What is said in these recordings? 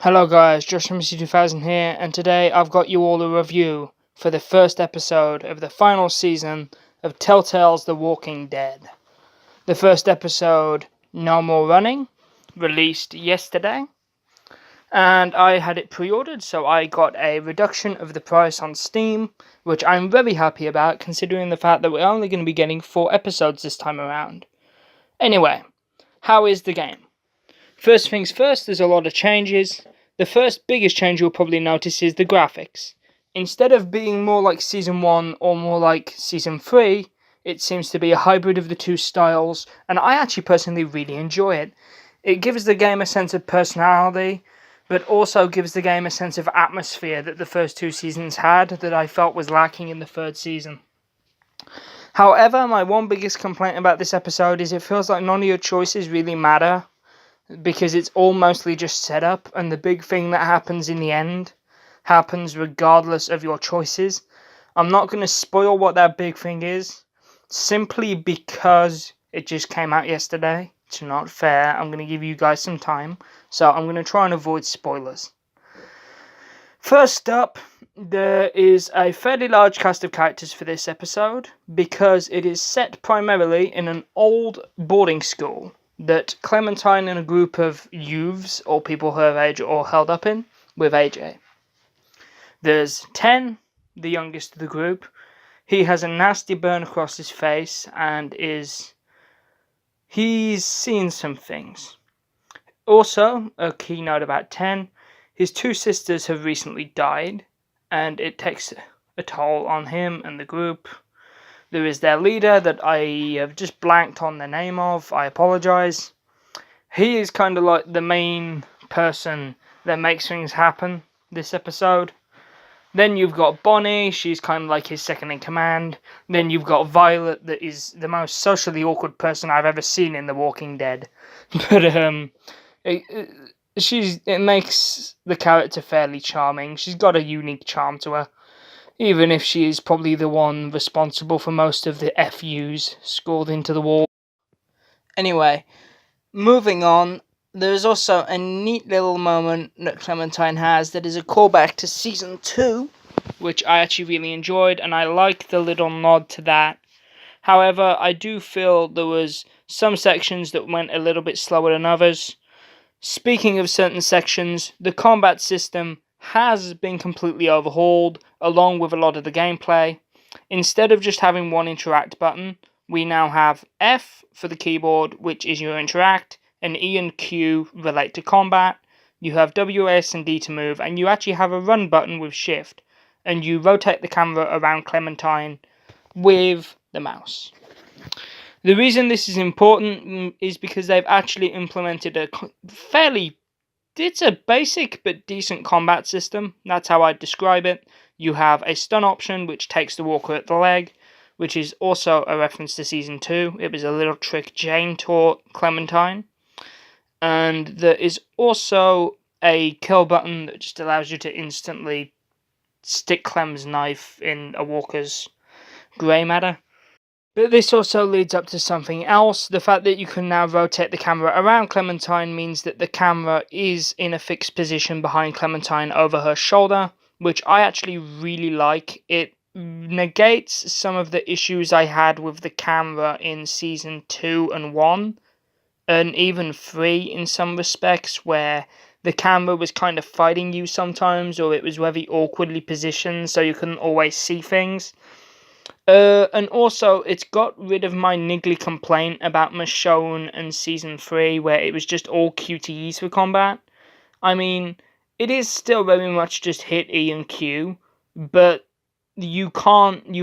Hello guys, Josh from MC2000 here, and today I've got you all a review for the first episode of the final season of Telltale's The Walking Dead. The first episode, No More Running, released yesterday, and I had it pre-ordered, so I got a reduction of the price on Steam, which I'm very happy about considering the fact that we're only going to be getting 4 episodes this time around. Anyway, how is the game? First things first, there's a lot of changes. The first biggest change you'll probably notice is the graphics. Instead of being more like Season 1 or more like Season 3, it seems to be a hybrid of the two styles, and I actually personally really enjoy it. It gives the game a sense of personality, but also gives the game a sense of atmosphere that the first 2 seasons had that I felt was lacking in the 3rd season. However, my one biggest complaint about this episode is it feels like none of your choices really matter, because it's all mostly just setup, and the big thing that happens in the end happens regardless of your choices. I'm not going to spoil what that big thing is, simply because it just came out yesterday. It's not fair. I'm going to give you guys some time, so I'm going to try and avoid spoilers. First up, there is a fairly large cast of characters for this episode, because it is set primarily in an old boarding school that Clementine and a group of youths, or people her age, are all held up in, with AJ. There's Ten, the youngest of the group. He has a nasty burn across his face, and he's seen some things. Also, a key note about Ten, his 2 sisters have recently died, and it takes a toll on him and the group. There is their leader that I have just blanked on the name of. I apologise. He is kind of like the main person that makes things happen this episode. Then you've got Bonnie. She's kind of like his second in command. Then you've got Violet, that is the most socially awkward person I've ever seen in The Walking Dead. But it makes the character fairly charming. She's got a unique charm to her, even if she is probably the one responsible for most of the FUs scored into the wall. Anyway, moving on, there's also a neat little moment that Clementine has that is a callback to Season 2, which I actually really enjoyed, and I like the little nod to that. However, I do feel there was some sections that went a little bit slower than others. Speaking of certain sections, the combat system has been completely overhauled, along with a lot of the gameplay. Instead of just having one interact button, we now have F for the keyboard, which is your interact, and E and Q relate to combat. You have W, S, and D to move, and you actually have a run button with shift, and you rotate the camera around Clementine with the mouse. The reason this is important is because they've actually implemented it's a basic but decent combat system. That's how I'd describe it. You have a stun option, which takes the walker at the leg, which is also a reference to Season 2. It was a little trick Jane taught Clementine. And there is also a kill button that just allows you to instantly stick Clem's knife in a walker's grey matter. But this also leads up to something else. The fact that you can now rotate the camera around Clementine means that the camera is in a fixed position behind Clementine over her shoulder, which I actually really like. It negates some of the issues I had with the camera in Season 2 and 1, and even 3 in some respects, where the camera was kind of fighting you sometimes, or it was very awkwardly positioned so you couldn't always see things. And also, it's got rid of my niggly complaint about Michonne and Season 3, where it was just all QTEs for combat. I mean, it is still very much just hit E and Q, but you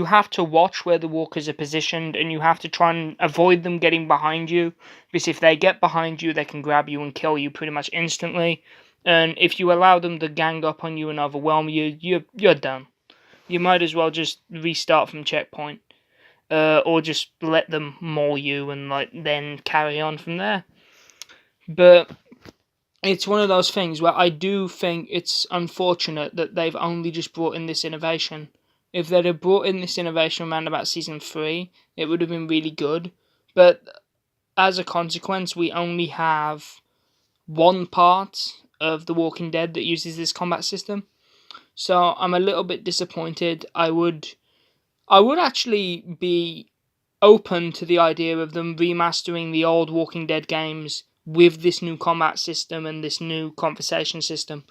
have to watch where the walkers are positioned, and you have to try and avoid them getting behind you, because if they get behind you, they can grab you and kill you pretty much instantly, and if you allow them to gang up on you and overwhelm you, you're done. You might as well just restart from checkpoint, or just let them maul you and then carry on from there. But it's one of those things where I do think it's unfortunate that they've only just brought in this innovation. If they'd have brought in this innovation around about Season 3, it would have been really good. But as a consequence, we only have one part of The Walking Dead that uses this combat system. So I'm a little bit disappointed. I would actually be open to the idea of them remastering the old Walking Dead games with this new combat system and this new conversation system.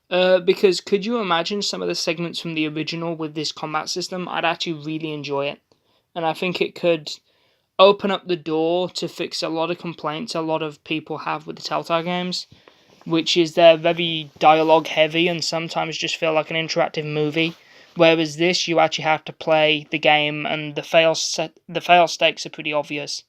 Because could you imagine some of the segments from the original with this combat system? I'd actually really enjoy it. And I think it could open up the door to fix a lot of complaints a lot of people have with the Telltale games, which is they're very dialogue heavy and sometimes just feel like an interactive movie. Whereas this, you actually have to play the game, and the fail stakes are pretty obvious.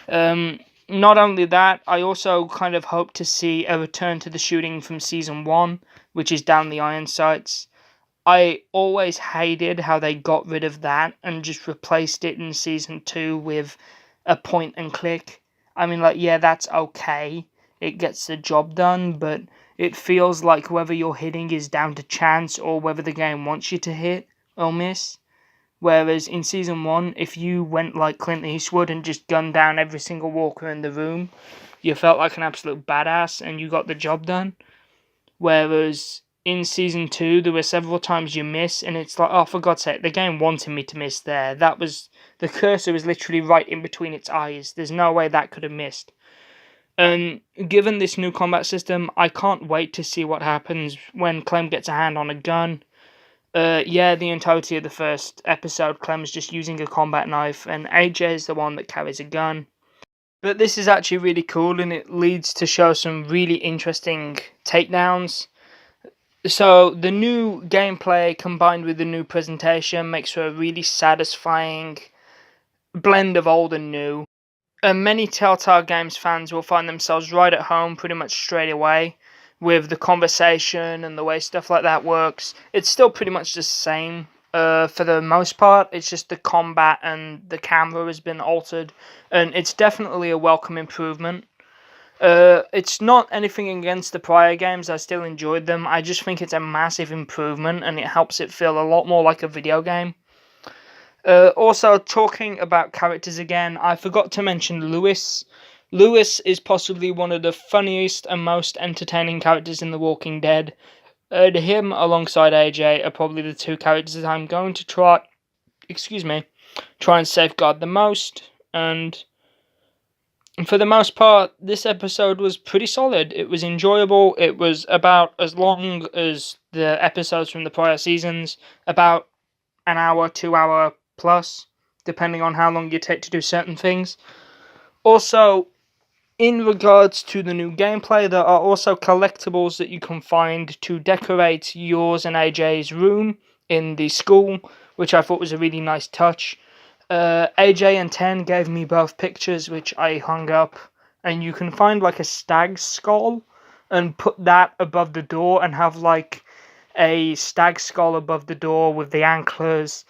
Not only that, I also kind of hope to see a return to the shooting from Season 1, which is Down the Iron Sights. I always hated how they got rid of that and just replaced it in Season 2 with a point and click. I mean, like, yeah, that's okay. It gets the job done, but it feels like whether you're hitting is down to chance or whether the game wants you to hit or miss. Whereas in Season 1, if you went like Clint Eastwood and just gunned down every single walker in the room, you felt like an absolute badass and you got the job done. Whereas in Season 2, there were several times you miss, and it's like, oh, for God's sake, the game wanted me to miss there. The cursor was literally right in between its eyes. There's no way that could have missed. And given this new combat system, I can't wait to see what happens when Clem gets a hand on a gun. The entirety of the first episode, Clem's just using a combat knife, and AJ is the one that carries a gun. But this is actually really cool, and it leads to show some really interesting takedowns. So the new gameplay combined with the new presentation makes for a really satisfying blend of old and new. And many Telltale Games fans will find themselves right at home pretty much straight away with the conversation and the way stuff like that works. It's still pretty much the same for the most part. It's just the combat and the camera has been altered, and it's definitely a welcome improvement. It's not anything against the prior games. I still enjoyed them. I just think it's a massive improvement, and it helps it feel a lot more like a video game. Also, talking about characters again, I forgot to mention Lewis. Lewis is possibly one of the funniest and most entertaining characters in The Walking Dead. Him alongside AJ are probably the two characters that I'm going to try and safeguard the most. And for the most part, this episode was pretty solid. It was enjoyable. It was about as long as the episodes from the prior seasons, about an hour, 2 hour plus, depending on how long you take to do certain things. Also, in regards to the new gameplay, there are also collectibles that you can find to decorate yours and AJ's room in the school, which I thought was a really nice touch. AJ and Ten gave me both pictures, which I hung up, and you can find like a stag skull and put that above the door and have like a stag skull above the door with the antlers.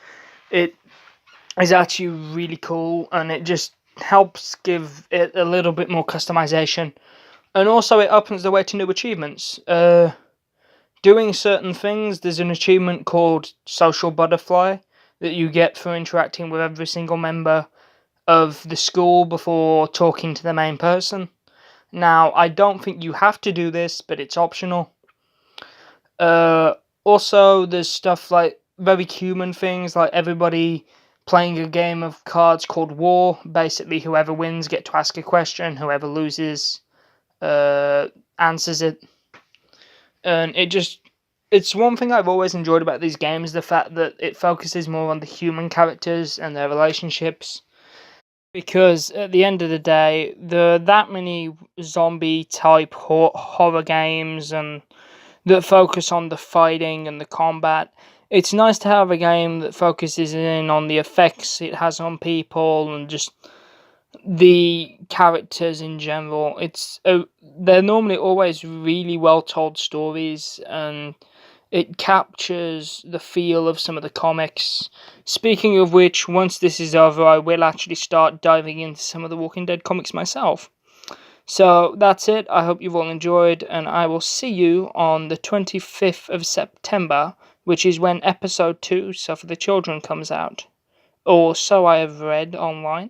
It is actually really cool, and it just helps give it a little bit more customization. And also it opens the way to new achievements. Doing certain things, there's an achievement called Social Butterfly that you get for interacting with every single member of the school before talking to the main person. Now, I don't think you have to do this, but it's optional. Also, there's stuff like very human things, like everybody playing a game of cards called War. Basically, whoever wins get to ask a question, whoever loses answers it. And it's one thing I've always enjoyed about these games, the fact that it focuses more on the human characters and their relationships. Because at the end of the day, there are that many zombie-type horror games and that focus on the fighting and the combat. It's nice to have a game that focuses in on the effects it has on people and just the characters in general. They're normally always really well told stories, and it captures the feel of some of the comics. Speaking of which, once this is over, I will actually start diving into some of the Walking Dead comics myself. So that's it. I hope you've all enjoyed, and I will see you on the 25th of September, which is when episode 2, Suffer the Children, comes out. Or so I have read online.